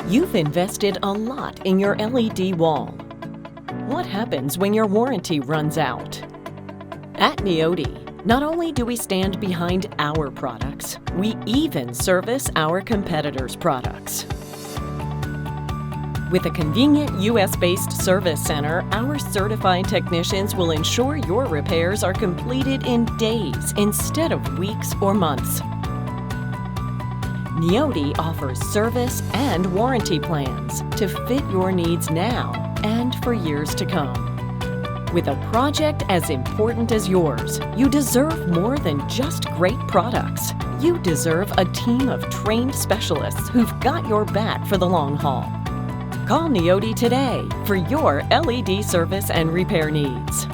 You've invested a lot in your LED wall. What happens when your warranty runs out? At Neoti, not only do we stand behind our products, we even service our competitors' products. With a convenient US-based service center, our certified technicians will ensure your repairs are completed in days instead of weeks or months. Neoti offers service and warranty plans to fit your needs now and for years to come. With a project as important as yours, you deserve more than just great products. You deserve a team of trained specialists who've got your back for the long haul. Call Neoti today for your LED service and repair needs.